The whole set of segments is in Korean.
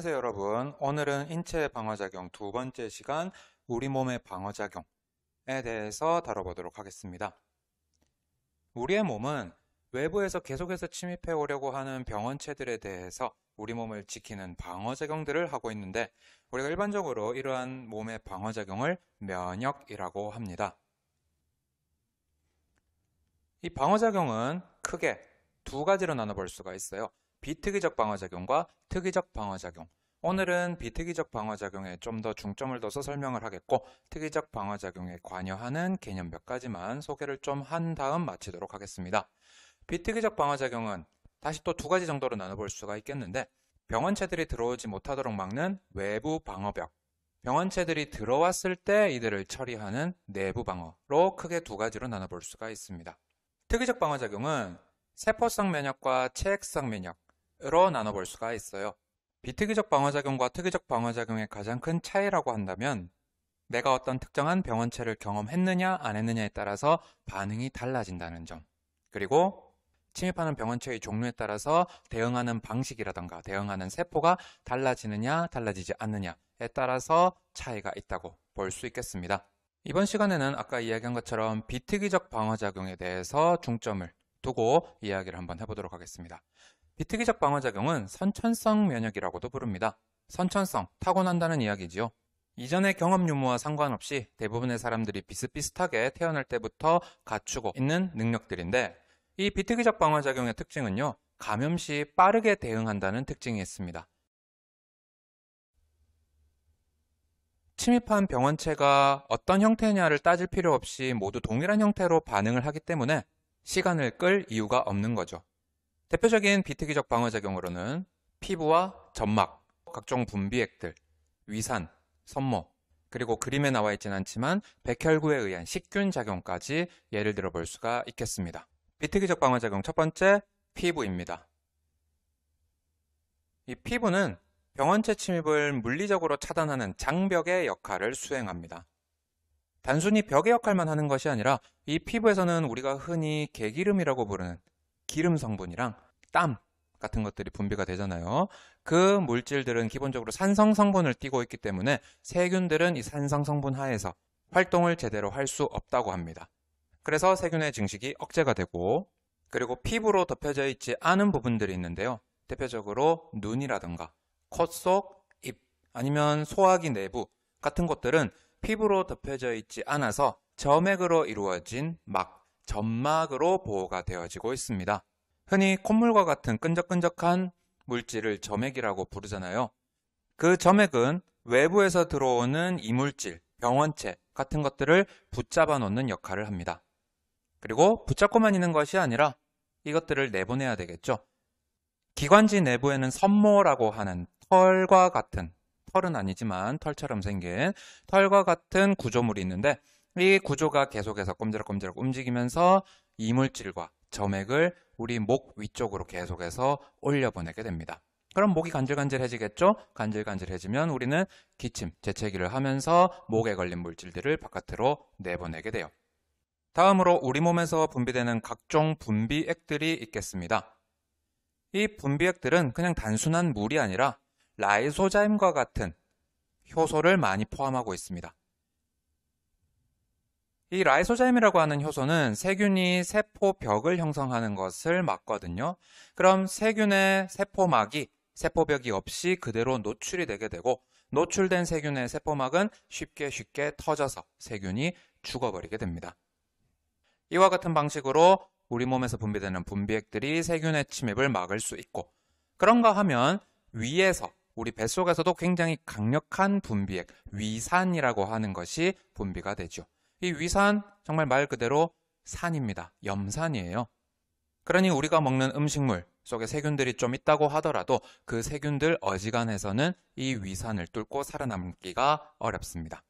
안녕하세요 여러분. 오늘은 인체 방어작용 두 번째 시간 우리 몸의 방어작용에 대해서 다뤄보도록 하겠습니다. 우리의 몸은 외부에서 계속해서 침입해 오려고 하는 병원체들에 대해서 우리 몸을 지키는 방어작용들을 하고 있는데 우리가 일반적으로 이러한 몸의 방어작용을 면역이라고 합니다. 이 방어작용은 크게 두 가지로 나눠볼 수가 있어요. 비특이적 방어작용과 특이적 방어작용. 오늘은 비특이적 방어작용에 좀 더 중점을 둬서 설명을 하겠고 특이적 방어작용에 관여하는 개념 몇 가지만 소개를 좀 한 다음 마치도록 하겠습니다. 비특이적 방어작용은 다시 또 두 가지 정도로 나눠볼 수가 있겠는데 병원체들이 들어오지 못하도록 막는 외부 방어벽, 병원체들이 들어왔을 때 이들을 처리하는 내부 방어로 크게 두 가지로 나눠볼 수가 있습니다. 특이적 방어작용은 세포성 면역과 체액성 면역으로 나눠볼 수가 있어요. 비특이적 방어작용과 특이적 방어작용의 가장 큰 차이라고 한다면 내가 어떤 특정한 병원체를 경험했느냐 안 했느냐에 따라서 반응이 달라진다는 점, 그리고 침입하는 병원체의 종류에 따라서 대응하는 방식이라던가 대응하는 세포가 달라지느냐 달라지지 않느냐에 따라서 차이가 있다고 볼 수 있겠습니다. 이번 시간에는 아까 이야기한 것처럼 비특이적 방어작용에 대해서 중점을 두고 이야기를 한번 해보도록 하겠습니다. 비특이적 방어작용은 선천성 면역이라고도 부릅니다. 선천성, 타고난다는 이야기지요. 이전의 경험 유무와 상관없이 대부분의 사람들이 비슷비슷하게 태어날 때부터 갖추고 있는 능력들인데 이 비특이적 방어작용의 특징은요, 감염 시 빠르게 대응한다는 특징이 있습니다. 침입한 병원체가 어떤 형태냐를 따질 필요 없이 모두 동일한 형태로 반응을 하기 때문에 시간을 끌 이유가 없는 거죠. 대표적인 비특이적 방어작용으로는 피부와 점막, 각종 분비액들, 위산, 섬모, 그리고 그림에 나와 있진 않지만 백혈구에 의한 식균 작용까지 예를 들어 볼 수가 있겠습니다. 비특이적 방어작용 첫 번째, 피부입니다. 이 피부는 병원체 침입을 물리적으로 차단하는 장벽의 역할을 수행합니다. 단순히 벽의 역할만 하는 것이 아니라 이 피부에서는 우리가 흔히 개기름이라고 부르는 기름 성분이랑 땀 같은 것들이 분비가 되잖아요. 그 물질들은 기본적으로 산성 성분을 띠고 있기 때문에 세균들은 이 산성 성분 하에서 활동을 제대로 할 수 없다고 합니다. 그래서 세균의 증식이 억제가 되고, 그리고 피부로 덮여져 있지 않은 부분들이 있는데요. 대표적으로 눈이라든가 콧속, 입, 아니면 소화기 내부 같은 곳들은 피부로 덮여져 있지 않아서 점액으로 이루어진 막, 점막으로 보호가 되어지고 있습니다. 흔히 콧물과 같은 끈적끈적한 물질을 점액이라고 부르잖아요. 그 점액은 외부에서 들어오는 이물질, 병원체 같은 것들을 붙잡아 놓는 역할을 합니다. 그리고 붙잡고만 있는 것이 아니라 이것들을 내보내야 되겠죠. 기관지 내부에는 섬모라고 하는 털과 같은, 털은 아니지만 털처럼 생긴 털과 같은 구조물이 있는데 이 구조가 계속해서 꼼지락꼼지락 움직이면서 이물질과 점액을 우리 목 위쪽으로 계속해서 올려보내게 됩니다. 그럼 목이 간질간질해지겠죠? 간질간질해지면 우리는 기침, 재채기를 하면서 목에 걸린 물질들을 바깥으로 내보내게 돼요. 다음으로 우리 몸에서 분비되는 각종 분비액들이 있겠습니다. 이 분비액들은 그냥 단순한 물이 아니라 라이소자임과 같은 효소를 많이 포함하고 있습니다. 이 라이소자임이라고 하는 효소는 세균이 세포벽을 형성하는 것을 막거든요. 그럼 세균의 세포막이 세포벽이 없이 그대로 노출이 되게 되고 노출된 세균의 세포막은 쉽게 터져서 세균이 죽어버리게 됩니다. 이와 같은 방식으로 우리 몸에서 분비되는 분비액들이 세균의 침입을 막을 수 있고, 그런가 하면 위에서 우리 뱃속에서도 굉장히 강력한 분비액, 위산이라고 하는 것이 분비가 되죠. 이 위산, 정말 말 그대로 산입니다. 염산이에요. 그러니 우리가 먹는 음식물 속에 세균들이 좀 있다고 하더라도 그 세균들 어지간해서는 이 위산을 뚫고 살아남기가 어렵습니다.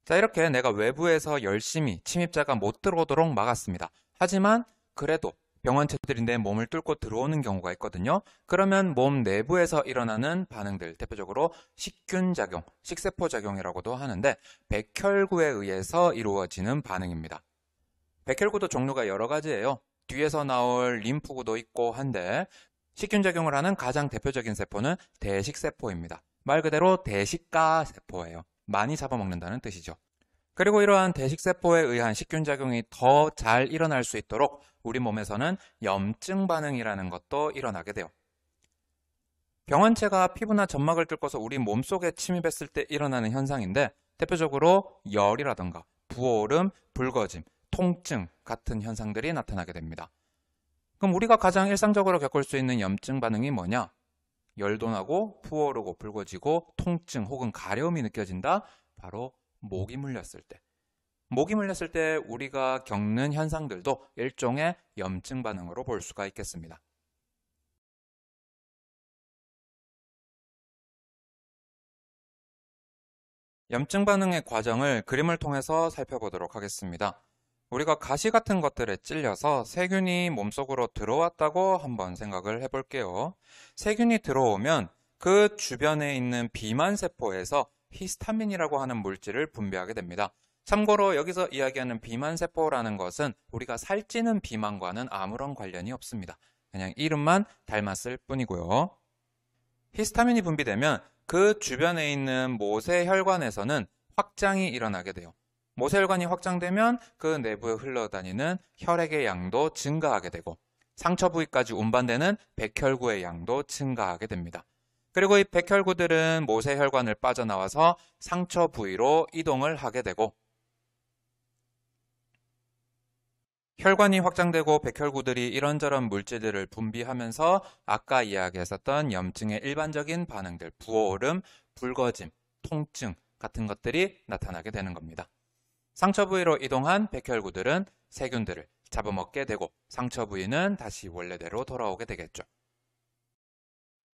자, 이렇게 내가 외부에서 열심히 침입자가 못 들어오도록 막았습니다. 하지만 그래도 병원체들이 내 몸을 뚫고 들어오는 경우가 있거든요. 그러면 몸 내부에서 일어나는 반응들, 대표적으로 식균작용, 식세포작용이라고도 하는데 백혈구에 의해서 이루어지는 반응입니다. 백혈구도 종류가 여러 가지예요. 뒤에서 나올 림프구도 있고 한데 식균작용을 하는 가장 대표적인 세포는 대식세포입니다. 말 그대로 대식가 세포예요. 많이 잡아먹는다는 뜻이죠. 그리고 이러한 대식세포에 의한 식균작용이 더 잘 일어날 수 있도록 우리 몸에서는 염증 반응이라는 것도 일어나게 돼요. 병원체가 피부나 점막을 뚫고서 우리 몸속에 침입했을 때 일어나는 현상인데 대표적으로 열이라던가 부어오름, 붉어짐, 통증 같은 현상들이 나타나게 됩니다. 그럼 우리가 가장 일상적으로 겪을 수 있는 염증 반응이 뭐냐? 열도 나고 부어오르고 붉어지고 통증 혹은 가려움이 느껴진다? 바로 모기 물렸을 때. 모기 물렸을 때 우리가 겪는 현상들도 일종의 염증 반응으로 볼 수가 있겠습니다. 염증 반응의 과정을 그림을 통해서 살펴보도록 하겠습니다. 우리가 가시 같은 것들에 찔려서 세균이 몸속으로 들어왔다고 한번 생각을 해볼게요. 세균이 들어오면 그 주변에 있는 비만세포에서 히스타민이라고 하는 물질을 분비하게 됩니다. 참고로 여기서 이야기하는 비만세포라는 것은 우리가 살찌는 비만과는 아무런 관련이 없습니다. 그냥 이름만 닮았을 뿐이고요. 히스타민이 분비되면 그 주변에 있는 모세혈관에서는 확장이 일어나게 돼요. 모세혈관이 확장되면 그 내부에 흘러다니는 혈액의 양도 증가하게 되고 상처 부위까지 운반되는 백혈구의 양도 증가하게 됩니다. 그리고 이 백혈구들은 모세혈관을 빠져나와서 상처 부위로 이동을 하게 되고 혈관이 확장되고 백혈구들이 이런저런 물질들을 분비하면서 아까 이야기했었던 염증의 일반적인 반응들, 부어오름, 붉어짐, 통증 같은 것들이 나타나게 되는 겁니다. 상처 부위로 이동한 백혈구들은 세균들을 잡아먹게 되고 상처 부위는 다시 원래대로 돌아오게 되겠죠.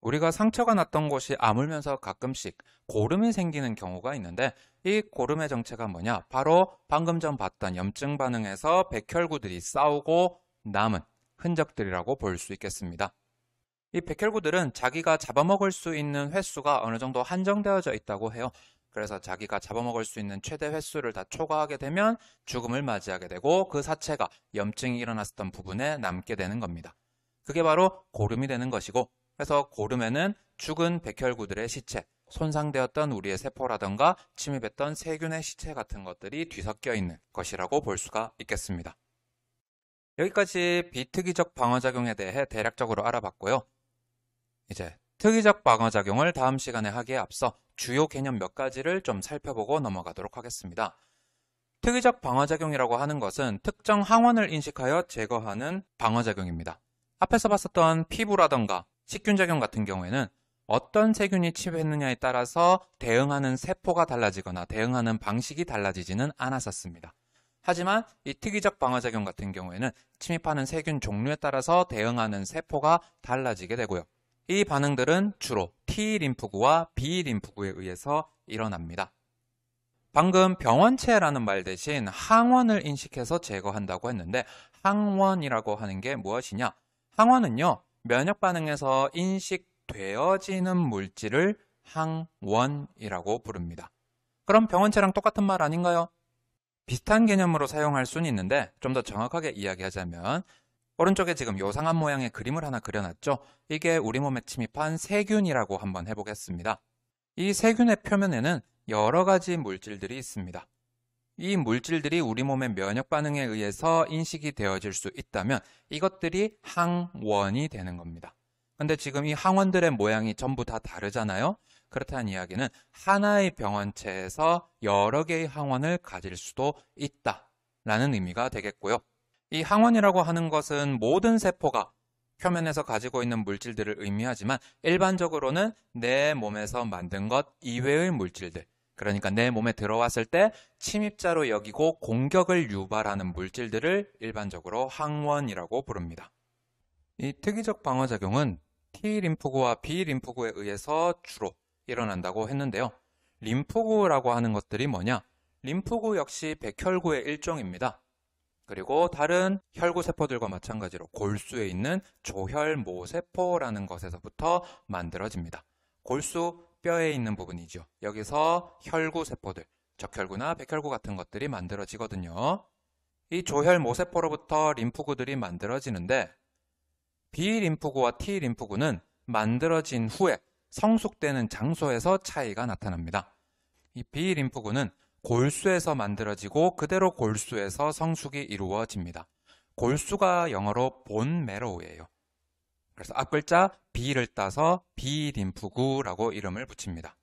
우리가 상처가 났던 곳이 아물면서 가끔씩 고름이 생기는 경우가 있는데 이 고름의 정체가 뭐냐? 바로 방금 전 봤던 염증 반응에서 백혈구들이 싸우고 남은 흔적들이라고 볼 수 있겠습니다. 이 백혈구들은 자기가 잡아먹을 수 있는 횟수가 어느 정도 한정되어져 있다고 해요. 그래서 자기가 잡아먹을 수 있는 최대 횟수를 다 초과하게 되면 죽음을 맞이하게 되고 그 사체가 염증이 일어났었던 부분에 남게 되는 겁니다. 그게 바로 고름이 되는 것이고 그래서 고름에는 죽은 백혈구들의 시체, 손상되었던 우리의 세포라던가 침입했던 세균의 시체 같은 것들이 뒤섞여 있는 것이라고 볼 수가 있겠습니다. 여기까지 비특이적 방어작용에 대해 대략적으로 알아봤고요. 이제 특이적 방어작용을 다음 시간에 하기에 앞서 주요 개념 몇 가지를 좀 살펴보고 넘어가도록 하겠습니다. 특이적 방어작용이라고 하는 것은 특정 항원을 인식하여 제거하는 방어작용입니다. 앞에서 봤었던 피부라던가 식균작용 같은 경우에는 어떤 세균이 침입했느냐에 따라서 대응하는 세포가 달라지거나 대응하는 방식이 달라지지는 않았었습니다. 하지만 이 특이적 방어작용 같은 경우에는 침입하는 세균 종류에 따라서 대응하는 세포가 달라지게 되고요. 이 반응들은 주로 T림프구와 B림프구에 의해서 일어납니다. 방금 병원체라는 말 대신 항원을 인식해서 제거한다고 했는데 항원이라고 하는 게 무엇이냐? 항원은요. 면역 반응에서 인식되어지는 물질을 항원이라고 부릅니다. 그럼 병원체랑 똑같은 말 아닌가요? 비슷한 개념으로 사용할 수는 있는데 좀 더 정확하게 이야기하자면 오른쪽에 지금 요상한 모양의 그림을 하나 그려놨죠? 이게 우리 몸에 침입한 세균이라고 한번 해보겠습니다. 이 세균의 표면에는 여러 가지 물질들이 있습니다. 이 물질들이 우리 몸의 면역 반응에 의해서 인식이 되어질 수 있다면 이것들이 항원이 되는 겁니다. 근데 지금 이 항원들의 모양이 전부 다 다르잖아요? 그렇다는 이야기는 하나의 병원체에서 여러 개의 항원을 가질 수도 있다라는 의미가 되겠고요. 이 항원이라고 하는 것은 모든 세포가 표면에서 가지고 있는 물질들을 의미하지만 일반적으로는 내 몸에서 만든 것 이외의 물질들, 그러니까 내 몸에 들어왔을 때 침입자로 여기고 공격을 유발하는 물질들을 일반적으로 항원이라고 부릅니다. 이 특이적 방어작용은 T림프구와 B림프구에 의해서 주로 일어난다고 했는데요. 림프구라고 하는 것들이 뭐냐? 림프구 역시 백혈구의 일종입니다. 그리고 다른 혈구세포들과 마찬가지로 골수에 있는 조혈모세포라는 것에서부터 만들어집니다. 골수, 뼈에 있는 부분이죠. 여기서 혈구세포들, 적혈구나 백혈구 같은 것들이 만들어지거든요. 이 조혈모세포로부터 림프구들이 만들어지는데 B림프구와 T림프구는 만들어진 후에 성숙되는 장소에서 차이가 나타납니다. 이 B림프구는 골수에서 만들어지고 그대로 골수에서 성숙이 이루어집니다. 골수가 영어로 본 매로우예요. 그래서 앞글자 B를 따서 B림프구라고 이름을 붙입니다.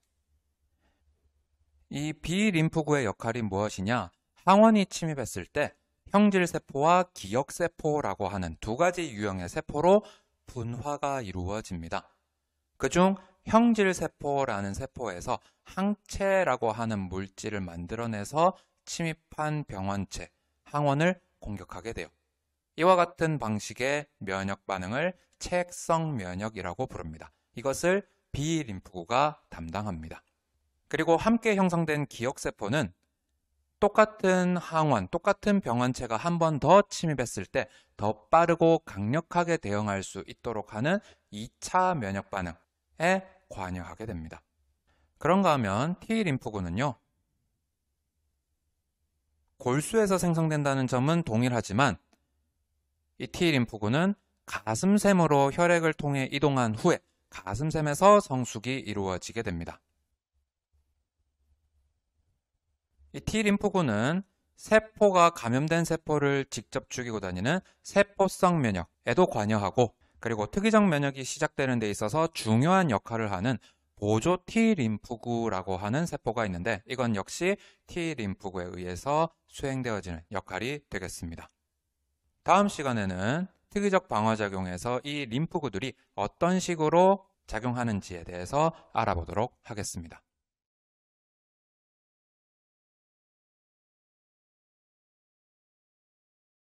이 B림프구의 역할이 무엇이냐? 항원이 침입했을 때 형질세포와 기억세포라고 하는 두 가지 유형의 세포로 분화가 이루어집니다. 그중 형질세포라는 세포에서 항체라고 하는 물질을 만들어내서 침입한 병원체, 항원을 공격하게 돼요. 이와 같은 방식의 면역 반응을 체액성 면역이라고 부릅니다. 이것을 B림프구가 담당합니다. 그리고 함께 형성된 기억세포는 똑같은 항원, 똑같은 병원체가 한 번 더 침입했을 때 더 빠르고 강력하게 대응할 수 있도록 하는 2차 면역 반응에 관여하게 됩니다. 그런가 하면 T림프구는요, 골수에서 생성된다는 점은 동일하지만 이 T림프구는 가슴샘으로 혈액을 통해 이동한 후에 가슴샘에서 성숙이 이루어지게 됩니다. 이 T림프구는 세포가 감염된 세포를 직접 죽이고 다니는 세포성 면역에도 관여하고, 그리고 특이적 면역이 시작되는 데 있어서 중요한 역할을 하는 보조 T림프구라고 하는 세포가 있는데, 이건 역시 T림프구에 의해서 수행되어지는 역할이 되겠습니다. 다음 시간에는 특이적 방어작용에서 이 림프구들이 어떤 식으로 작용하는지에 대해서 알아보도록 하겠습니다.